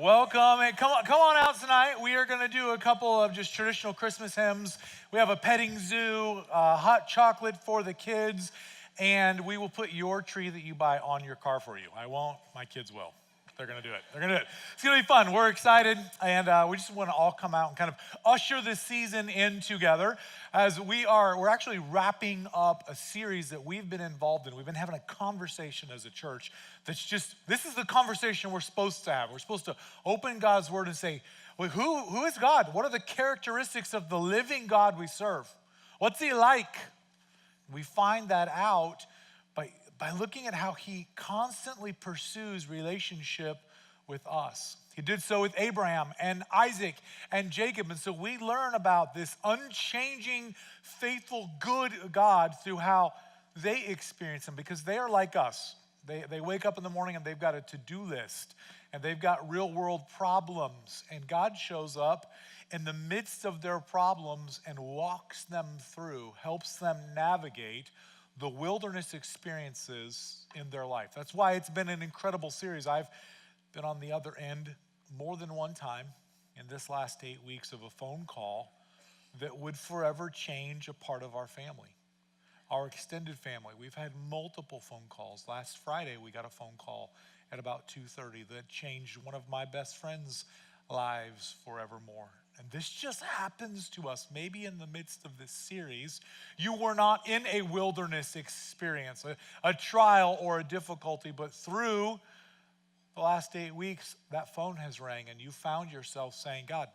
Welcome, and come on out tonight. We are going to do a couple of just traditional Christmas hymns. We have a petting zoo, hot chocolate for the kids, and we will put your tree that you buy on your car for you. I won't, my kids will. They're going to do it. They're going to do it. It's going to be fun. We're excited, and we just want to all come out and kind of usher this season in together as we're actually wrapping up a series that we've been involved in. We've been having a conversation as a church this is the conversation we're supposed to have. We're supposed to open God's word and say, well, who is God? What are the characteristics of the living God we serve? What's he like? We find that out by looking at how he constantly pursues relationship with us. He did so with Abraham and Isaac and Jacob. And so we learn about this unchanging, faithful, good God through how they experience him, because they are like us. They wake up in the morning and they've got a to-do list and they've got real world problems. And God shows up in the midst of their problems and walks them through, helps them navigate the wilderness experiences in their life. That's why it's been an incredible series. I've been on the other end more than one time in this last 8 weeks of a phone call that would forever change a part of our family, our extended family. We've had multiple phone calls. Last Friday, we got a phone call at about 2:30 that changed one of my best friends' lives forevermore. And this just happens to us. Maybe in the midst of this series, you were not in a wilderness experience, a trial or a difficulty, but through the last 8 weeks, that phone has rang and you found yourself saying, God,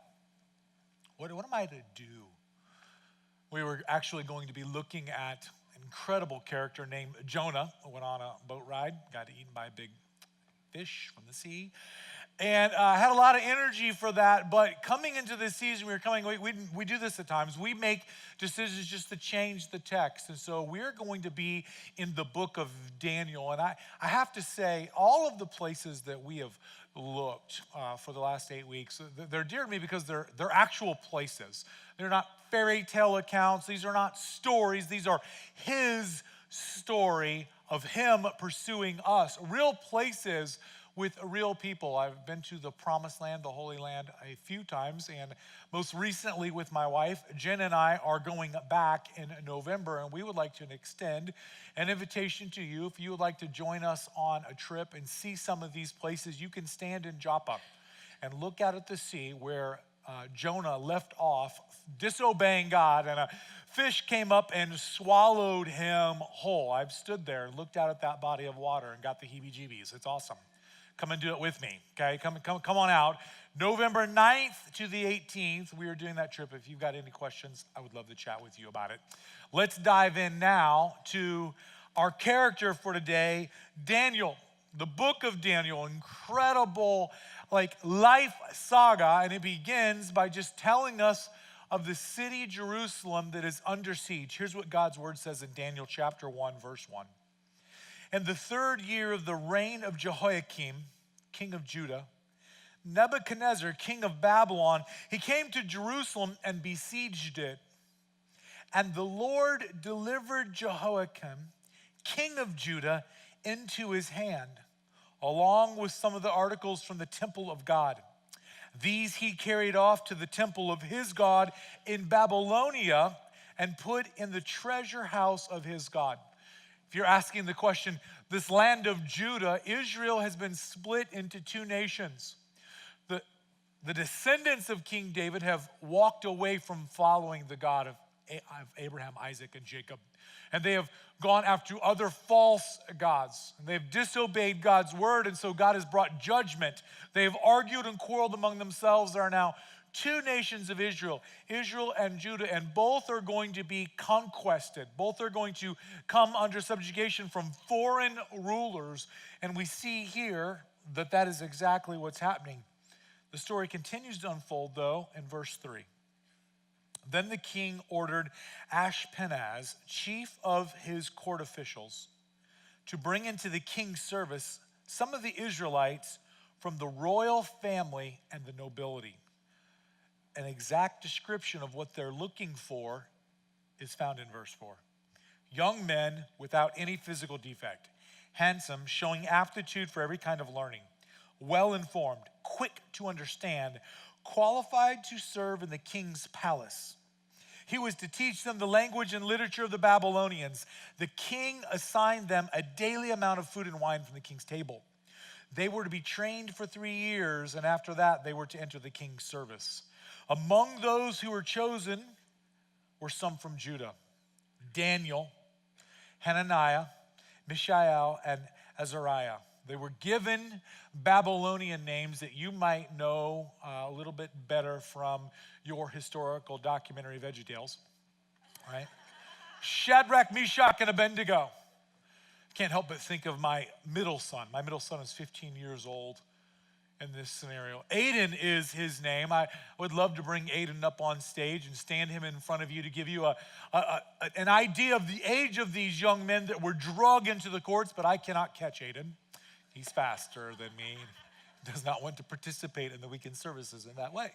what am I to do? We were actually going to be looking at an incredible character named Jonah, who went on a boat ride, got eaten by a big fish from the sea. And I had a lot of energy for that, but coming into this season, we do this at times. We make decisions just to change the text. And so we're going to be in the book of Daniel. And I have to say, all of the places that we have looked for the last 8 weeks, they're dear to me because they're actual places. They're not fairy tale accounts. These are not stories. These are his story of him pursuing us. Real places with real people. I've been to the Promised Land, the Holy Land, a few times, and most recently with my wife, Jen and I are going back in November, and we would like to extend an invitation to you. If you would like to join us on a trip and see some of these places, you can stand in Joppa and look out at the sea where Jonah left off disobeying God, and a fish came up and swallowed him whole. I've stood there and looked out at that body of water and got the heebie-jeebies. It's awesome. Come and do it with me, okay? Come on out. November 9th to the 18th, we are doing that trip. If you've got any questions, I would love to chat with you about it. Let's dive in now to our character for today, Daniel. The book of Daniel, incredible life saga, and it begins by just telling us of the city Jerusalem that is under siege. Here's what God's word says in Daniel chapter 1, verse 1. In the 3rd year of the reign of Jehoiakim, king of Judah, Nebuchadnezzar, king of Babylon, he came to Jerusalem and besieged it. And the Lord delivered Jehoiakim, king of Judah, into his hand, along with some of the articles from the temple of God. These he carried off to the temple of his God in Babylonia and put in the treasure house of his God. If you're asking the question, this land of Judah, Israel has been split into 2 nations. The descendants of King David have walked away from following the God of Abraham, Isaac, and Jacob. And they have gone after other false gods. And they've disobeyed God's word, and so God has brought judgment. They have argued and quarreled among themselves. There are now 2 nations of Israel and Judah, and both are going to be conquested. Both are going to come under subjugation from foreign rulers. And we see here that is exactly what's happening. The story continues to unfold, though, in verse 3. Then the king ordered Ashpenaz, chief of his court officials, to bring into the king's service some of the Israelites from the royal family and the nobility. An exact description of what they're looking for is found in verse 4. Young men without any physical defect, handsome, showing aptitude for every kind of learning, well-informed, quick to understand, qualified to serve in the king's palace. He was to teach them the language and literature of the Babylonians. The king assigned them a daily amount of food and wine from the king's table. They were to be trained for 3 years, and after that, they were to enter the king's service. Among those who were chosen were some from Judah: Daniel, Hananiah, Mishael, and Azariah. They were given Babylonian names that you might know a little bit better from your historical documentary VeggieTales, right? Shadrach, Meshach, and Abednego. Can't help but think of my middle son. My middle son is 15 years old in this scenario. Aiden is his name. I would love to bring Aiden up on stage and stand him in front of you to give you an idea of the age of these young men that were dragged into the courts, but I cannot catch Aiden. He's faster than me. Does not want to participate in the weekend services in that way.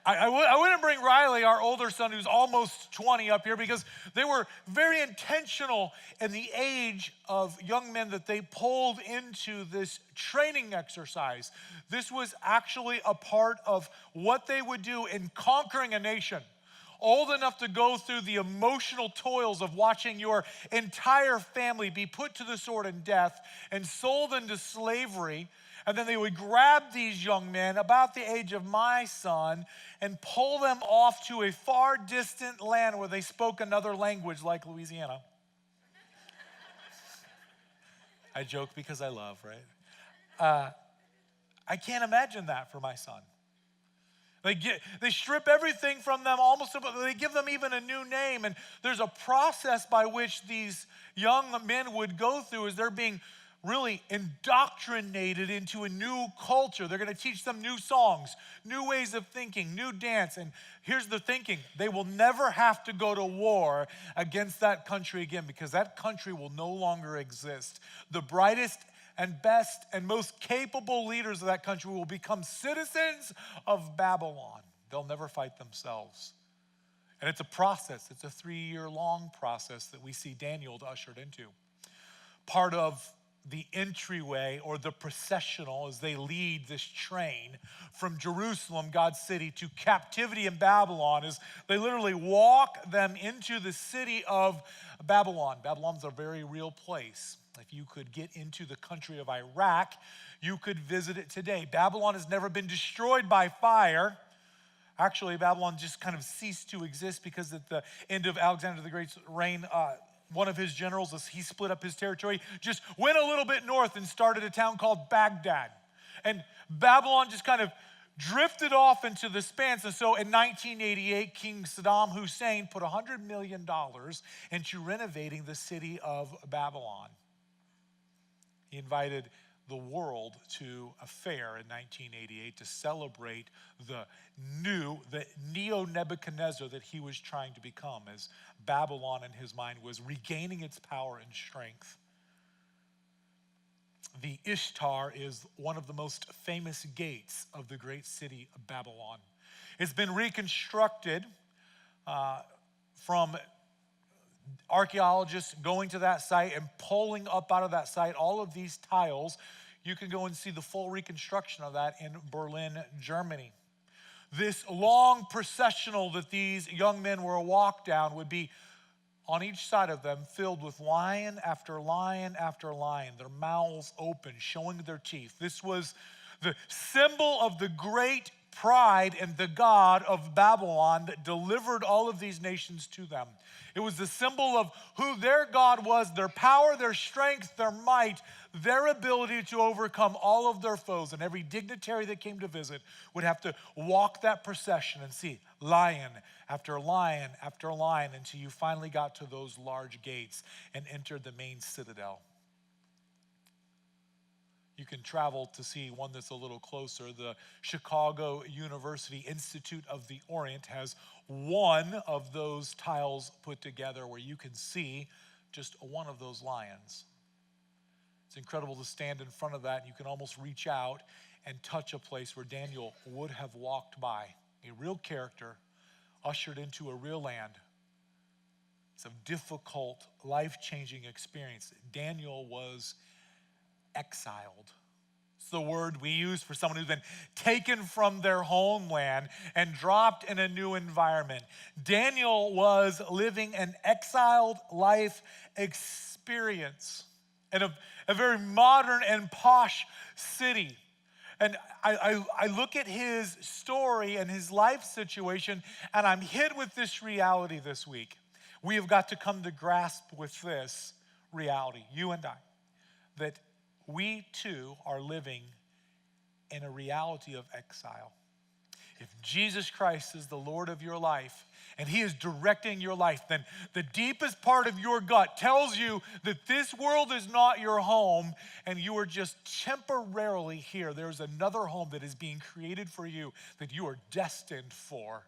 I wouldn't bring Riley, our older son, who's almost 20, up here because they were very intentional in the age of young men that they pulled into this training exercise. This was actually a part of what they would do in conquering a nation. Old enough to go through the emotional toils of watching your entire family be put to the sword and death and sold into slavery. And then they would grab these young men about the age of my son and pull them off to a far distant land where they spoke another language like Louisiana. I joke because I love, right? I can't imagine that for my son. They strip everything from them, they give them even a new name. And there's a process by which these young men would go through as they're being really indoctrinated into a new culture. They're going to teach them new songs, new ways of thinking, new dance. And here's the thinking: they will never have to go to war against that country again because that country will no longer exist. The brightest and best and most capable leaders of that country will become citizens of Babylon. They'll never fight themselves. And it's a process. It's a 3-year-long process that we see Daniel ushered into. Part of the entryway or the processional as they lead this train from Jerusalem, God's city, to captivity in Babylon is they literally walk them into the city of Babylon. Babylon's a very real place. If you could get into the country of Iraq, you could visit it today. Babylon has never been destroyed by fire. Actually, Babylon just kind of ceased to exist because at the end of Alexander the Great's reign, one of his generals, as he split up his territory, just went a little bit north and started a town called Baghdad. And Babylon just kind of drifted off into the expanse. And so in 1988, King Saddam Hussein put $100 million into renovating the city of Babylon. He invited the world to a fair in 1988 to celebrate the neo-Nebuchadnezzar that he was trying to become as Babylon in his mind was regaining its power and strength. The Ishtar is one of the most famous gates of the great city of Babylon. It's been reconstructed from archaeologists going to that site and pulling up out of that site all of these tiles. You can go and see the full reconstruction of that in Berlin, Germany. This long processional that these young men were walked down would be on each side of them filled with lion after lion after lion, their mouths open, showing their teeth. This was the symbol of the great pride and the God of Babylon that delivered all of these nations to them. It was the symbol of who their God was, their power, their strength, their might, their ability to overcome all of their foes. And every dignitary that came to visit would have to walk that procession and see lion after lion after lion until you finally got to those large gates and entered the main citadel. You can travel to see one that's a little closer. The Chicago University Institute of the Orient has one of those tiles put together where you can see just one of those lions. It's incredible to stand in front of that, and you can almost reach out and touch a place where Daniel would have walked by. A real character ushered into a real land. It's a difficult, life-changing experience. Daniel was exiled. It's the word we use for someone who's been taken from their homeland and dropped in a new environment. Daniel was living an exiled life experience in a very modern and posh city. And I look at his story and his life situation, and I'm hit with this reality this week. We have got to come to grasp with this reality, you and I, that we too are living in a reality of exile. If Jesus Christ is the Lord of your life and he is directing your life, then the deepest part of your gut tells you that this world is not your home and you are just temporarily here. There's another home that is being created for you that you are destined for.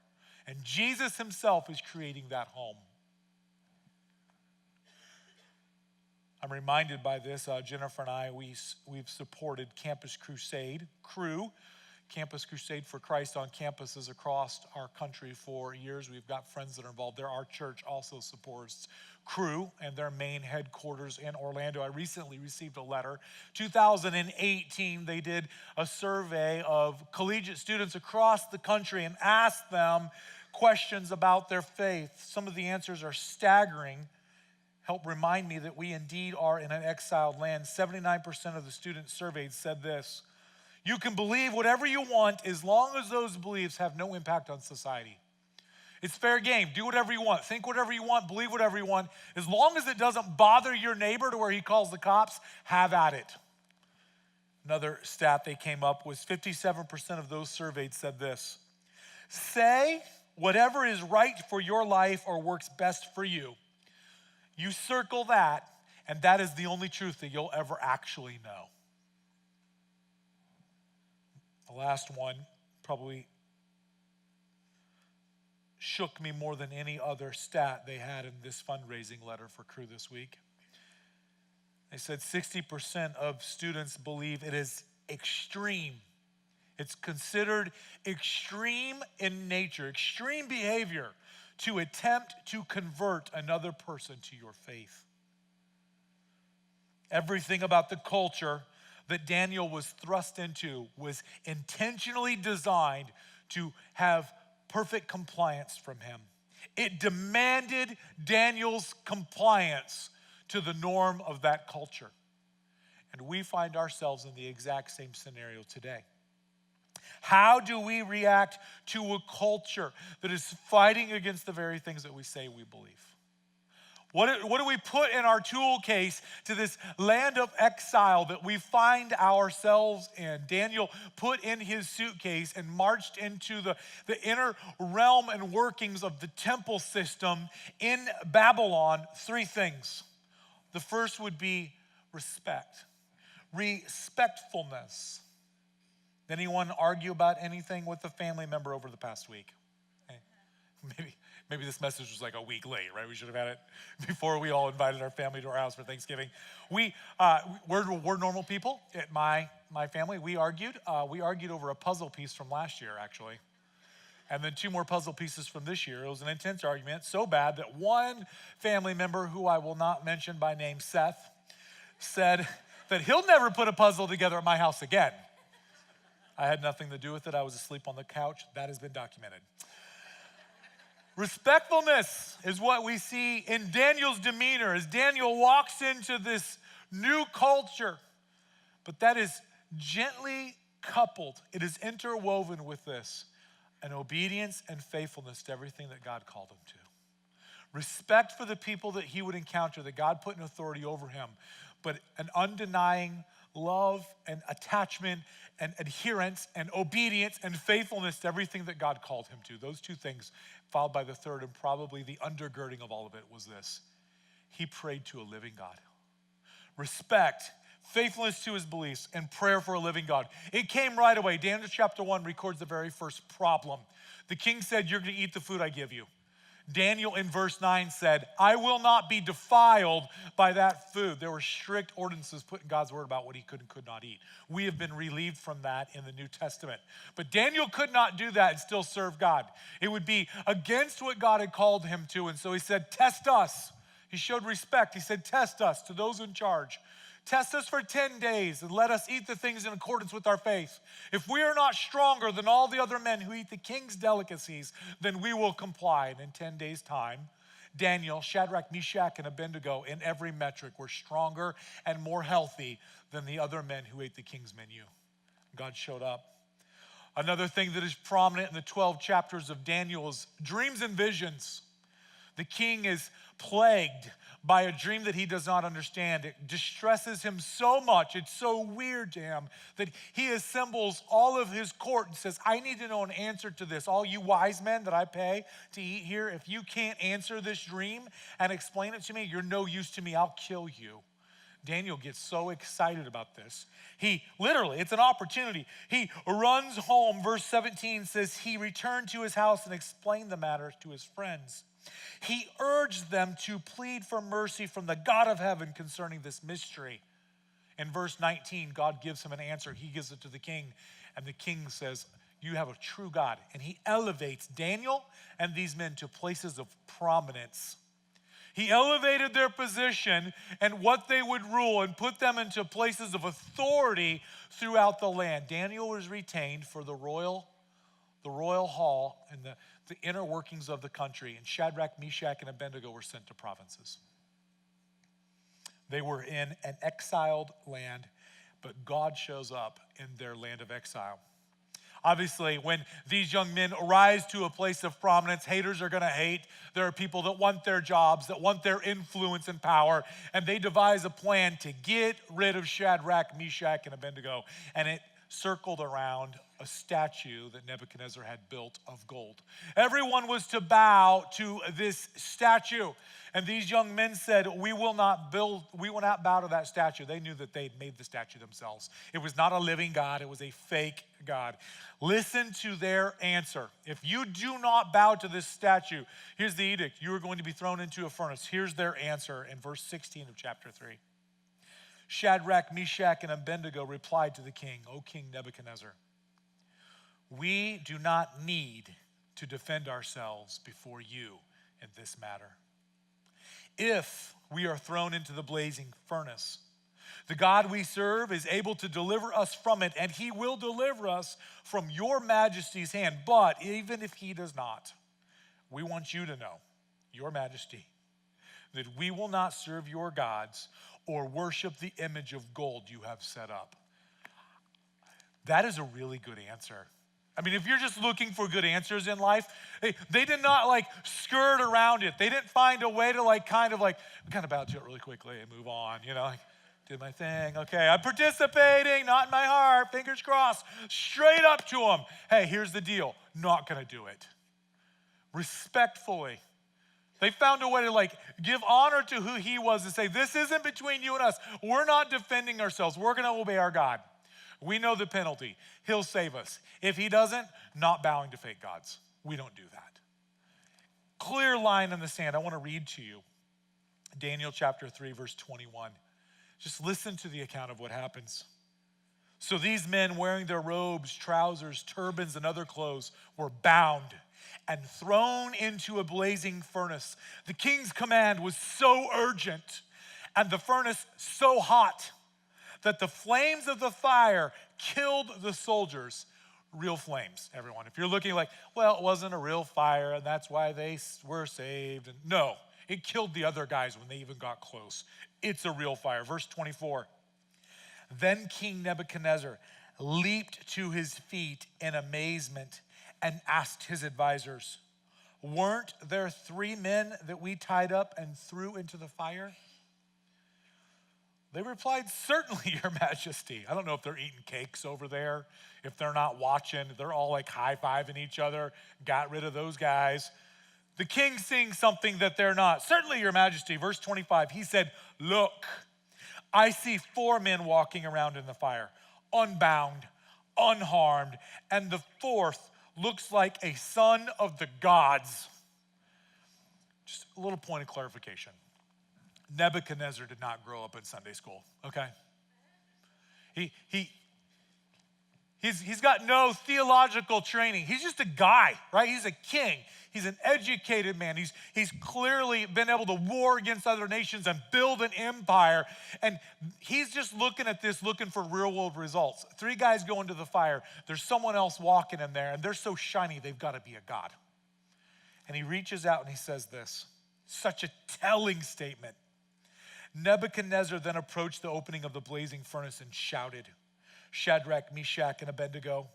And Jesus himself is creating that home. I'm reminded by this, Jennifer and I, we've supported Campus Crusade, Campus Crusade for Christ on campuses across our country for years. We've got friends that are involved there. Our church also supports Cru and their main headquarters in Orlando. I recently received a letter. 2018, they did a survey of collegiate students across the country and asked them questions about their faith. Some of the answers are staggering. Help remind me that we indeed are in an exiled land. 79% of the students surveyed said this: you can believe whatever you want as long as those beliefs have no impact on society. It's fair game. Do whatever you want. Think whatever you want. Believe whatever you want. As long as it doesn't bother your neighbor to where he calls the cops, have at it. Another stat they came up was 57% of those surveyed said this: say whatever is right for your life or works best for you. You circle that, and that is the only truth that you'll ever actually know. The last one probably shook me more than any other stat they had in this fundraising letter for Cru this week. They said 60% of students believe it is extreme. It's considered extreme in nature, extreme behavior to attempt to convert another person to your faith. Everything about the culture that Daniel was thrust into was intentionally designed to have perfect compliance from him. It demanded Daniel's compliance to the norm of that culture. And we find ourselves in the exact same scenario today. How do we react to a culture that is fighting against the very things that we say we believe? What do we put in our tool case to this land of exile that we find ourselves in? Daniel put in his suitcase and marched into the inner realm and workings of the temple system in Babylon. 3 things. The first would be respect, respectfulness. Did anyone argue about anything with a family member over the past week? Hey, maybe this message was like a week late, right? We should have had it before we all invited our family to our house for Thanksgiving. We're normal people at my family. We argued over a puzzle piece from last year, actually. And then 2 more puzzle pieces from this year. It was an intense argument, so bad that one family member, who I will not mention by name, Seth, said that he'll never put a puzzle together at my house again. I had nothing to do with it. I was asleep on the couch. That has been documented. Respectfulness is what we see in Daniel's demeanor as Daniel walks into this new culture. But that is gently coupled. It is interwoven with this: an obedience and faithfulness to everything that God called him to. Respect for the people that he would encounter, that God put in authority over him, but an undenying love and attachment and adherence and obedience and faithfulness to everything that God called him to. Those 2 things, followed by the third, and probably the undergirding of all of it, was this: he prayed to a living God. Respect, faithfulness to his beliefs, and prayer for a living God. It came right away. Daniel chapter 1 records the very first problem. The king said, you're going to eat the food I give you. Daniel in verse 9 said, I will not be defiled by that food. There were strict ordinances put in God's word about what he could and could not eat. We have been relieved from that in the New Testament. But Daniel could not do that and still serve God. It would be against what God had called him to. And so he said, test us. He showed respect. He said, test us, to those in charge. Test us for 10 days and let us eat the things in accordance with our faith. If we are not stronger than all the other men who eat the king's delicacies, then we will comply. And in 10 days' time, Daniel, Shadrach, Meshach, and Abednego in every metric were stronger and more healthy than the other men who ate the king's menu. God showed up. Another thing that is prominent in the 12 chapters of Daniel is dreams and visions. The king is plagued by a dream that he does not understand. It distresses him so much, it's so weird to him, that he assembles all of his court and says, I need to know an answer to this. All you wise men that I pay to eat here, if you can't answer this dream and explain it to me, you're no use to me, I'll kill you. Daniel gets so excited about this. He literally, it's an opportunity. He runs home. Verse 17 says, he returned to his house and explained the matter to his friends. He urged them to plead for mercy from the God of heaven concerning this mystery. In verse 19, God gives him an answer. He gives it to the king, and the king says, you have a true God. And he elevates Daniel and these men to places of prominence. He elevated their position and what they would rule and put them into places of authority throughout the land. Daniel was retained for the royal hall and the inner workings of the country, and Shadrach, Meshach, and Abednego were sent to provinces. They were in an exiled land, but God shows up in their land of exile. Obviously, when these young men rise to a place of prominence, haters are going to hate. There are people that want their jobs, that want their influence and power, and they devise a plan to get rid of Shadrach, Meshach, and Abednego, and it circled around a statue that Nebuchadnezzar had built of gold. Everyone was to bow to this statue. And these young men said, we will not bow to that statue. They knew that they'd made the statue themselves. It was not a living God, it was a fake God. Listen to their answer. If you do not bow to this statue, here's the edict. You are going to be thrown into a furnace. Here's their answer in verse 16 of chapter 3. Shadrach, Meshach, and Abednego replied to the king, O King Nebuchadnezzar, we do not need to defend ourselves before you in this matter. If we are thrown into the blazing furnace, the God we serve is able to deliver us from it, and he will deliver us from your majesty's hand. But even if he does not, we want you to know, your majesty, that we will not serve your gods or worship the image of gold you have set up. That is a really good answer. I mean, if you're just looking for good answers in life, they did not skirt around it. They didn't find a way to kind of bow to it really quickly and move on, did my thing. Okay, I'm participating, not in my heart, fingers crossed. Straight up to him. Hey, here's the deal. Not gonna do it. Respectfully. They found a way to give honor to who he was and say, this isn't between you and us. We're not defending ourselves. We're gonna obey our God. We know the penalty. He'll save us. If he doesn't, not bowing to fake gods. We don't do that. Clear line in the sand. I want to read to you Daniel chapter 3, verse 21. Just listen to the account of what happens. So these men wearing their robes, trousers, turbans, and other clothes were bound and thrown into a blazing furnace. The king's command was so urgent and the furnace so hot that the flames of the fire killed the soldiers. Real flames, everyone. If you're looking it wasn't a real fire and that's why they were saved. And no, it killed the other guys when they even got close. It's a real fire. Verse 24. Then King Nebuchadnezzar leaped to his feet in amazement and asked his advisors, weren't there 3 men that we tied up and threw into the fire? They replied, certainly, your majesty. I don't know if they're eating cakes over there, if they're not watching, they're all high-fiving each other, got rid of those guys. The king's seeing something that they're not. Certainly, your majesty. Verse 25, he said, look, I see 4 men walking around in the fire, unbound, unharmed, and the 4th looks like a son of the gods. Just a little point of clarification. Nebuchadnezzar did not grow up in Sunday school, okay? He He's got no theological training. He's just a guy, right? He's a king. He's an educated man. He's clearly been able to war against other nations and build an empire. And he's just looking at this, looking for real world results. 3 guys go into the fire. There's someone else walking in there, and they're so shiny, they've got to be a god. And he reaches out and he says this, such a telling statement. Nebuchadnezzar then approached the opening of the blazing furnace and shouted, Shadrach, Meshach, and Abednego,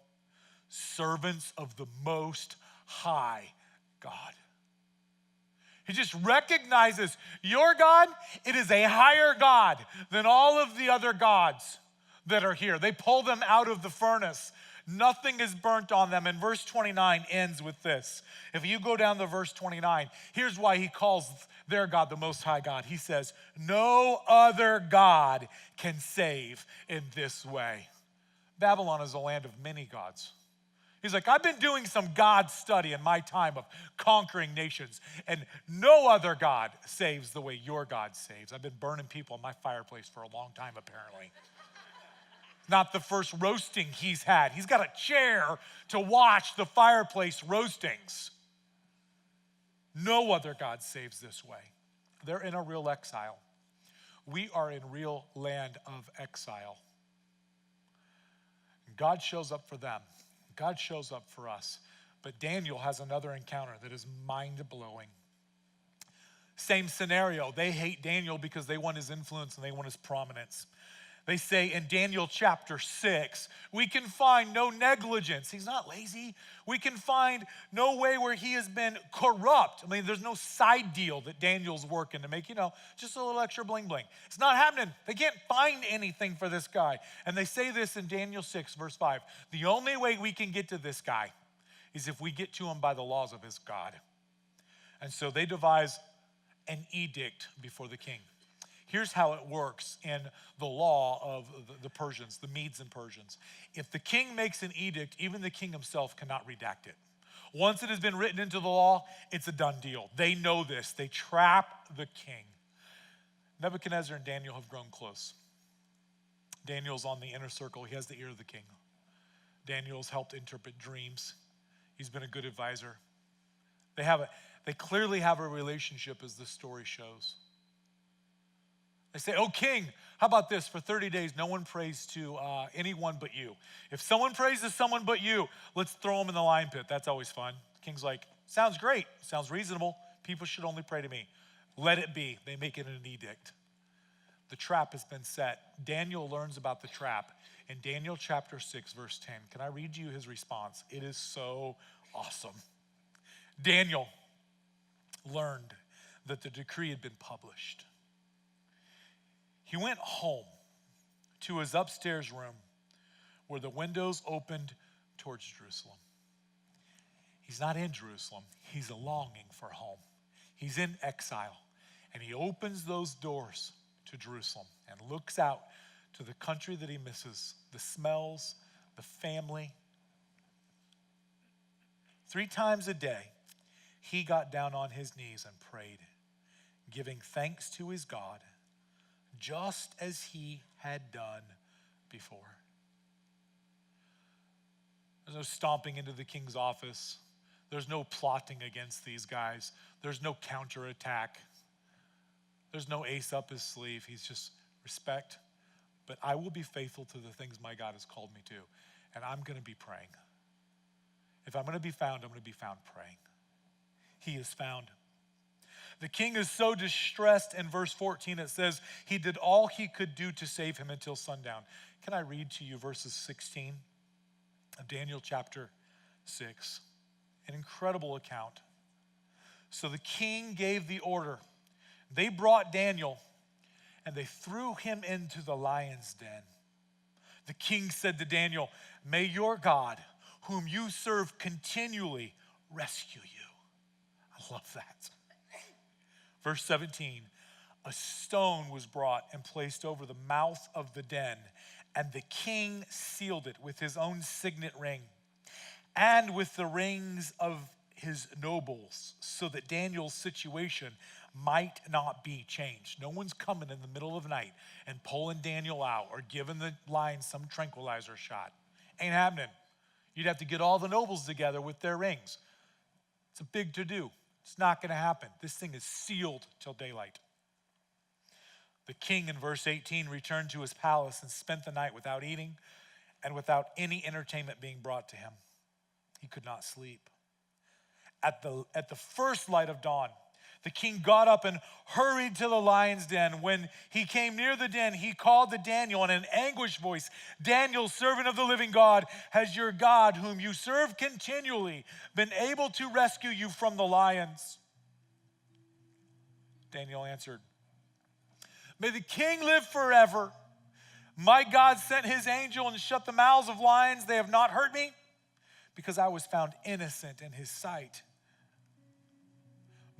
servants of the Most High God. He just recognizes your God, it is a higher God than all of the other gods that are here. They pull them out of the furnace. Nothing is burnt on them. And verse 29 ends with this. If you go down to verse 29, here's why he calls their God the Most High God. He says, no other God can save in this way. Babylon is a land of many gods. He's like, I've been doing some God study in my time of conquering nations, and no other God saves the way your God saves. I've been burning people in my fireplace for a long time, apparently. Not the first roasting he's had. He's got a chair to watch the fireplace roastings. No other God saves this way. They're in a real exile. We are in real land of exile. God shows up for them. God shows up for us. But Daniel has another encounter that is mind-blowing. Same scenario. They hate Daniel because they want his influence and they want his prominence. They say in Daniel chapter 6, we can find no negligence. He's not lazy. We can find no way where he has been corrupt. I mean, there's no side deal that Daniel's working to make, just a little extra bling bling. It's not happening. They can't find anything for this guy. And they say this in Daniel 6, verse 5. The only way we can get to this guy is if we get to him by the laws of his God. And so they devise an edict before the king. Here's how it works in the law of the Persians, the Medes and Persians. If the king makes an edict, even the king himself cannot redact it. Once it has been written into the law, it's a done deal. They know this. They trap the king. Nebuchadnezzar and Daniel have grown close. Daniel's on the inner circle. He has the ear of the king. Daniel's helped interpret dreams. He's been a good advisor. They clearly have a relationship, as the story shows. They say, oh, king, how about this? For 30 days, no one prays to anyone but you. If someone prays to someone but you, let's throw them in the lion pit. That's always fun. The king's like, sounds great. Sounds reasonable. People should only pray to me. Let it be. They make it an edict. The trap has been set. Daniel learns about the trap in Daniel chapter 6, verse 10. Can I read you his response? It is so awesome. Daniel learned that the decree had been published. He went home to his upstairs room where the windows opened towards Jerusalem. He's not in Jerusalem. He's longing for home. He's in exile. And he opens those doors to Jerusalem and looks out to the country that he misses, the smells, the family. 3 times a day, he got down on his knees and prayed, giving thanks to his God, just as he had done before. There's no stomping into the king's office. There's no plotting against these guys. There's no counterattack. There's no ace up his sleeve. He's just respect. But I will be faithful to the things my God has called me to. And I'm going to be praying. If I'm going to be found, I'm going to be found praying. He is found. The king is so distressed. In verse 14, it says, he did all he could do to save him until sundown. Can I read to you verses 16 of Daniel chapter 6? An incredible account. So the king gave the order. They brought Daniel and they threw him into the lion's den. The king said to Daniel, may your God, whom you serve continually, rescue you. I love that. Verse 17, a stone was brought and placed over the mouth of the den, and the king sealed it with his own signet ring and with the rings of his nobles, so that Daniel's situation might not be changed. No one's coming in the middle of the night and pulling Daniel out or giving the lion some tranquilizer shot. Ain't happening. You'd have to get all the nobles together with their rings. It's a big to-do. It's not going to happen. This thing is sealed till daylight. The king in verse 18 returned to his palace and spent the night without eating and without any entertainment being brought to him. He could not sleep. At the first light of dawn, the king got up and hurried to the lion's den. When he came near the den, he called to Daniel in an anguished voice, "Daniel, servant of the living God, has your God, whom you serve continually, been able to rescue you from the lions?" Daniel answered, "May the king live forever. My God sent his angel and shut the mouths of lions. They have not hurt me, because I was found innocent in his sight.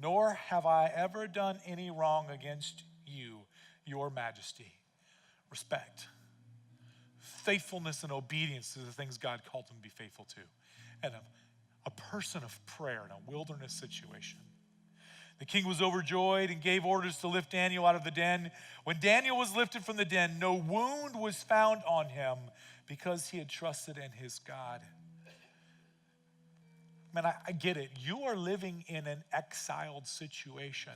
Nor have I ever done any wrong against you, your majesty." Respect. Faithfulness and obedience to the things God called him to be faithful to. And a person of prayer in a wilderness situation. The king was overjoyed and gave orders to lift Daniel out of the den. When Daniel was lifted from the den, no wound was found on him because he had trusted in his God. Man, I get it. You are living in an exiled situation.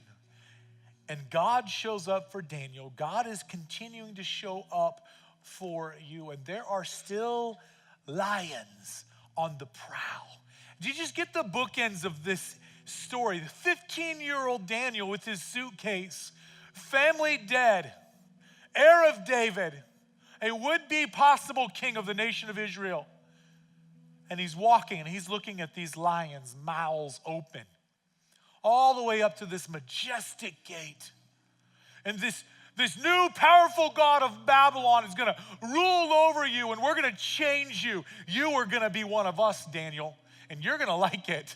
And God shows up for Daniel. God is continuing to show up for you. And there are still lions on the prowl. Did you just get the bookends of this story? The 15-year-old Daniel with his suitcase, family dead, heir of David, a would-be possible king of the nation of Israel. And he's walking and he's looking at these lions, mouths open, all the way up to this majestic gate. And this new powerful God of Babylon is going to rule over you, and we're going to change you. You are going to be one of us, Daniel, and you're going to like it.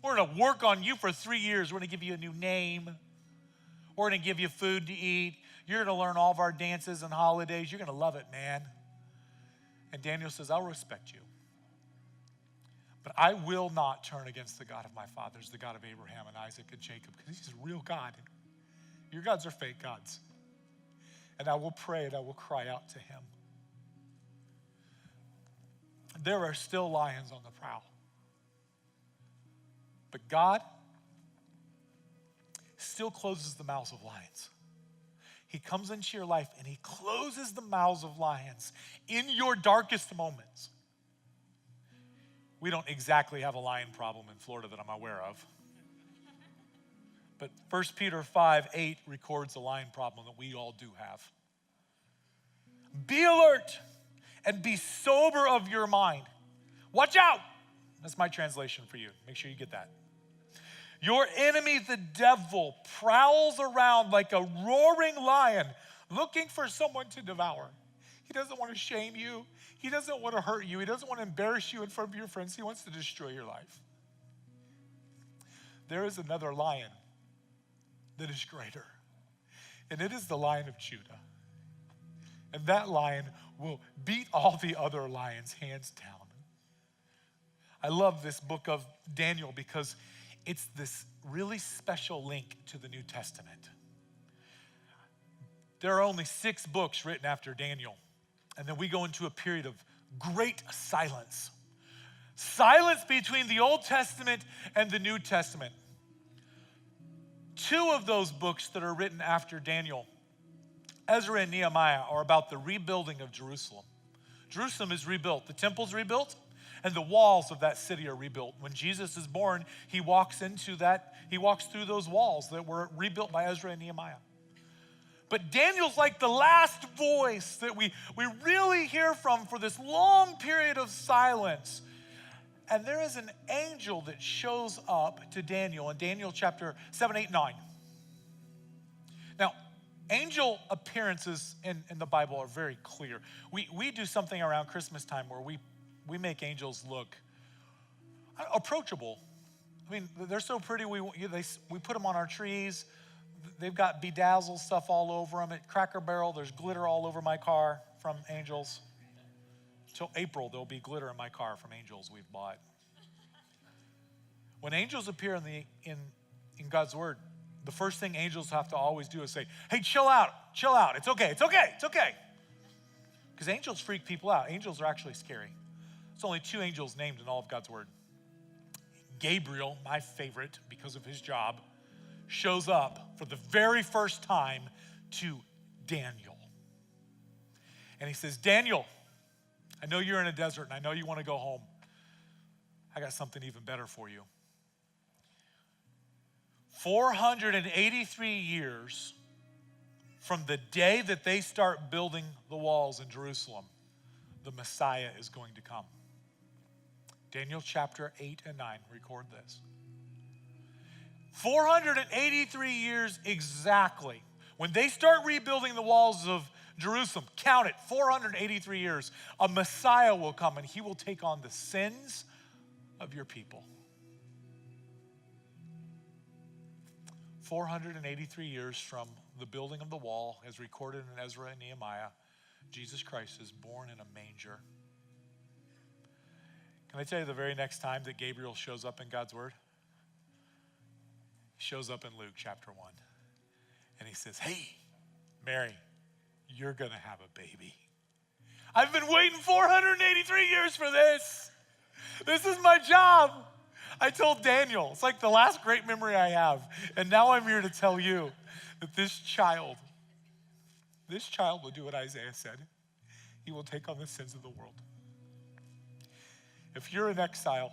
We're going to work on you for 3 years. We're going to give you a new name. We're going to give you food to eat. You're going to learn all of our dances and holidays. You're going to love it, man. And Daniel says, "I'll respect you. But I will not turn against the God of my fathers, the God of Abraham and Isaac and Jacob, because he's a real God. Your gods are fake gods. And I will pray and I will cry out to him." There are still lions on the prowl. But God still closes the mouths of lions. He comes into your life and he closes the mouths of lions in your darkest moments. We don't exactly have a lion problem in Florida that I'm aware of. But 1 Peter 5:8 records a lion problem that we all do have. "Be alert and be sober of your mind. Watch out." That's my translation for you. Make sure you get that. "Your enemy, the devil, prowls around like a roaring lion looking for someone to devour." He doesn't want to shame you. He doesn't want to hurt you. He doesn't want to embarrass you in front of your friends. He wants to destroy your life. There is another lion that is greater, and it is the Lion of Judah. And that lion will beat all the other lions hands down. I love this book of Daniel because it's this really special link to the New Testament. There are only 6 books written after Daniel. And then we go into a period of great silence. Silence between the Old Testament and the New Testament. 2 of those books that are written after Daniel, Ezra and Nehemiah, are about the rebuilding of Jerusalem. Jerusalem is rebuilt. The temple's rebuilt, and the walls of that city are rebuilt. When Jesus is born, he walks through those walls that were rebuilt by Ezra and Nehemiah. But Daniel's like the last voice that we really hear from for this long period of silence. And there is an angel that shows up to Daniel in Daniel chapter 7, 8, 9. Now, angel appearances in the Bible are very clear. We do something around Christmas time where we make angels look approachable. I mean, they're so pretty, we put them on our trees. They've got bedazzled stuff all over them. At Cracker Barrel, there's glitter all over my car from angels. Till April, there'll be glitter in my car from angels we've bought. When angels appear in God's word, the first thing angels have to always do is say, "Hey, chill out. It's okay. Because angels freak people out. Angels are actually scary. There's only 2 angels named in all of God's word. Gabriel, my favorite because of his job, shows up for the very first time to Daniel. And he says, Daniel, I know you're in a desert and I know you want to go home. I got something even better for you. 483 years from the day that they start building the walls in Jerusalem, the Messiah is going to come. Daniel chapter 8 and 9 record this. 483 years exactly. When they start rebuilding the walls of Jerusalem, count it, 483 years, a Messiah will come and he will take on the sins of your people. 483 years from the building of the wall, as recorded in Ezra and Nehemiah, Jesus Christ is born in a manger. Can I tell you the very next time that Gabriel shows up in God's word? He shows up in Luke chapter 1. And he says, hey, Mary, you're going to have a baby. I've been waiting 483 years for this. This is my job. I told Daniel, it's like the last great memory I have. And now I'm here to tell you that this child will do what Isaiah said. He will take on the sins of the world. If you're in exile,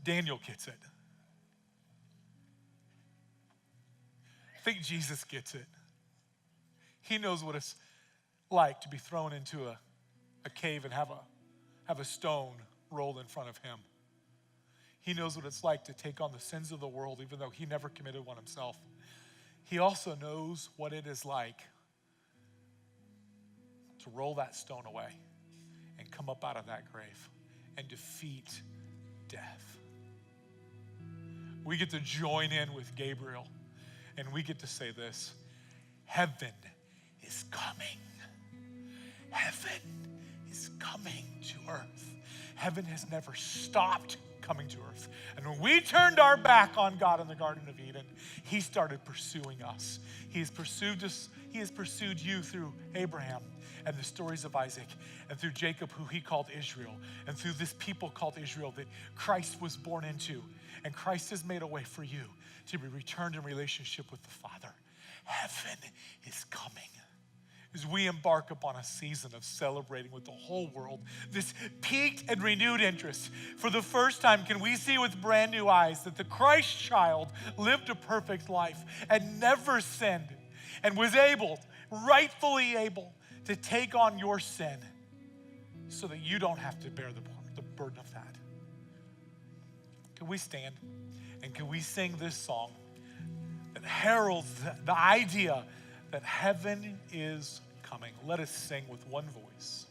Daniel gets it. I think Jesus gets it. He knows what it's like to be thrown into a cave and have a stone rolled in front of him. He knows what it's like to take on the sins of the world, even though he never committed one himself. He also knows what it is like to roll that stone away and come up out of that grave and defeat death. We get to join in with Gabriel and we get to say this: heaven is coming. Heaven is coming to earth. Heaven has never stopped coming to earth. And when we turned our back on God in the Garden of Eden, he started pursuing us. He has pursued us. He has pursued you through Abraham and the stories of Isaac, and through Jacob, who he called Israel, and through this people called Israel that Christ was born into. And Christ has made a way for you to be returned in relationship with the Father. Heaven is coming. As we embark upon a season of celebrating with the whole world this piqued and renewed interest, for the first time can we see with brand new eyes that the Christ child lived a perfect life and never sinned, and was able, rightfully able, to take on your sin so that you don't have to bear the burden of that. Can we stand and can we sing this song that heralds the idea that heaven is coming? Let us sing with one voice.